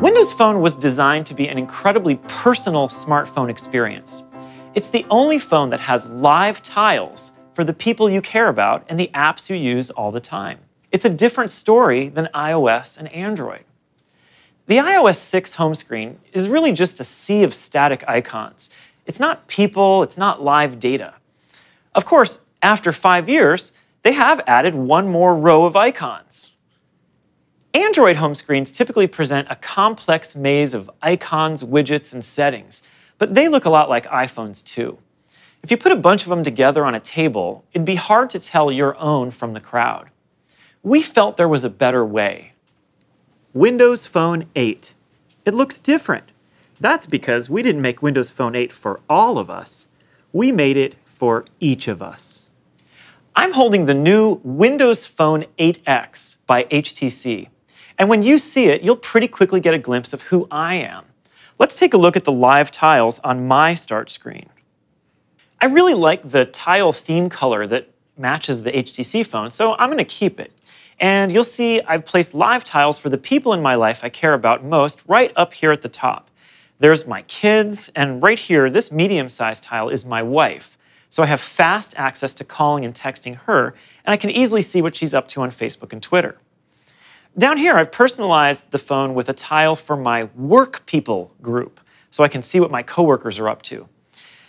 Windows Phone was designed to be an incredibly personal smartphone experience. It's the only phone that has live tiles for the people you care about and the apps you use all the time. It's a different story than iOS and Android. The iOS 6 home screen is really just a sea of static icons. It's not people, it's not live data. Of course, after 5 years, they have added one more row of icons. Android home screens typically present a complex maze of icons, widgets, and settings, but they look a lot like iPhones too. If you put a bunch of them together on a table, it'd be hard to tell your own from the crowd. We felt there was a better way. Windows Phone 8. It looks different. That's because we didn't make Windows Phone 8 for all of us. We made it for each of us. I'm holding the new Windows Phone 8X by HTC. And when you see it, you'll pretty quickly get a glimpse of who I am. Let's take a look at the live tiles on my start screen. I really like the tile theme color that matches the HTC phone, so I'm going to keep it. And you'll see I've placed live tiles for the people in my life I care about most right up here at the top. There's my kids, and right here, this medium-sized tile is my wife. So I have fast access to calling and texting her, and I can easily see what she's up to on Facebook and Twitter. Down here, I've personalized the phone with a tile for my work people group, so I can see what my coworkers are up to.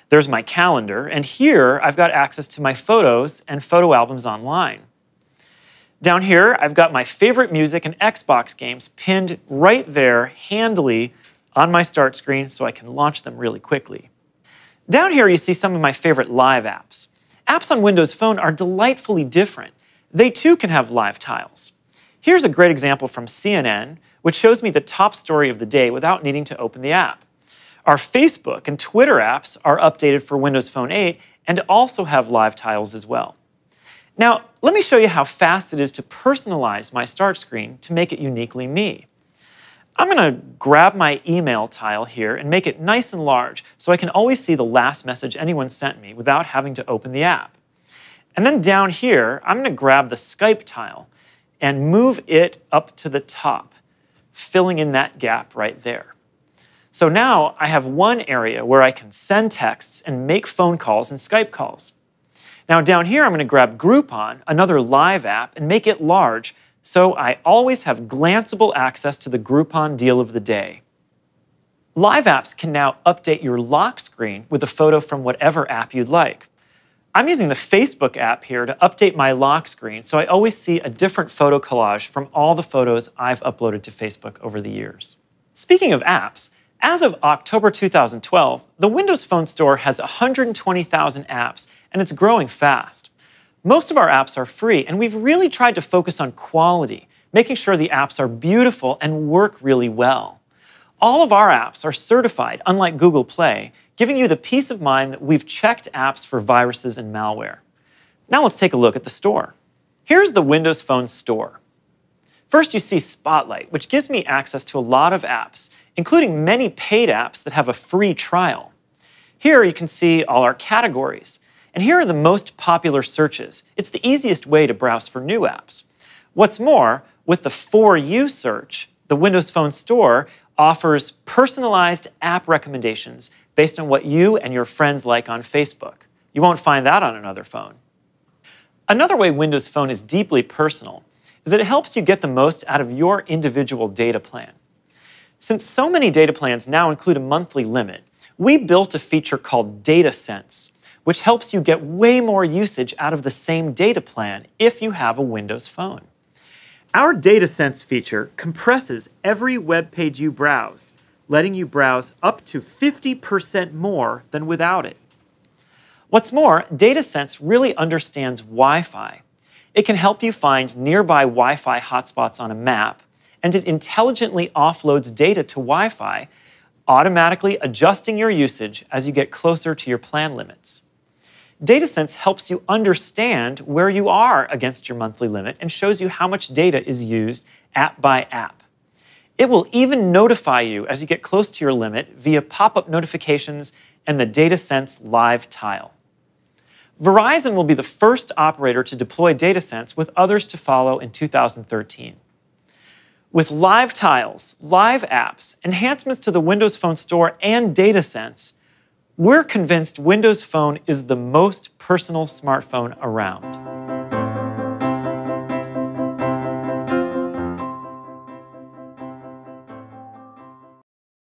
There's my calendar, and here I've got access to my photos and photo albums online. Down here, I've got my favorite music and Xbox games pinned right there handily on my start screen so I can launch them really quickly. Down here, you see some of my favorite live apps. Apps on Windows Phone are delightfully different. They too can have live tiles. Here's a great example from CNN, which shows me the top story of the day without needing to open the app. Our Facebook and Twitter apps are updated for Windows Phone 8 and also have live tiles as well. Now, let me show you how fast it is to personalize my start screen to make it uniquely me. I'm going to grab my email tile here and make it nice and large so I can always see the last message anyone sent me without having to open the app. And then down here, I'm going to grab the Skype tile and move it up to the top, filling in that gap right there. So now I have one area where I can send texts and make phone calls and Skype calls. Now down here, I'm going to grab Groupon, another live app, and make it large so I always have glanceable access to the Groupon deal of the day. Live apps can now update your lock screen with a photo from whatever app you'd like. I'm using the Facebook app here to update my lock screen so I always see a different photo collage from all the photos I've uploaded to Facebook over the years. Speaking of apps, as of October 2012, the Windows Phone Store has 120,000 apps, and it's growing fast. Most of our apps are free, and we've really tried to focus on quality, making sure the apps are beautiful and work really well. All of our apps are certified, unlike Google Play, giving you the peace of mind that we've checked apps for viruses and malware. Now let's take a look at the store. Here's the Windows Phone Store. First, you see Spotlight, which gives me access to a lot of apps, including many paid apps that have a free trial. Here you can see all our categories, and here are the most popular searches. It's the easiest way to browse for new apps. What's more, with the For You search, the Windows Phone Store offers personalized app recommendations based on what you and your friends like on Facebook. You won't find that on another phone. Another way Windows Phone is deeply personal is that it helps you get the most out of your individual data plan. Since so many data plans now include a monthly limit, we built a feature called Data Sense, which helps you get way more usage out of the same data plan if you have a Windows Phone. Our Data Sense feature compresses every web page you browse, letting you browse up to 50% more than without it. What's more, Data Sense really understands Wi-Fi. It can help you find nearby Wi-Fi hotspots on a map, and it intelligently offloads data to Wi-Fi, automatically adjusting your usage as you get closer to your plan limits. DataSense helps you understand where you are against your monthly limit and shows you how much data is used app by app. It will even notify you as you get close to your limit via pop-up notifications and the DataSense Live tile. Verizon will be the first operator to deploy DataSense, with others to follow in 2013. With live tiles, live apps, enhancements to the Windows Phone Store, and DataSense, we're convinced Windows Phone is the most personal smartphone around.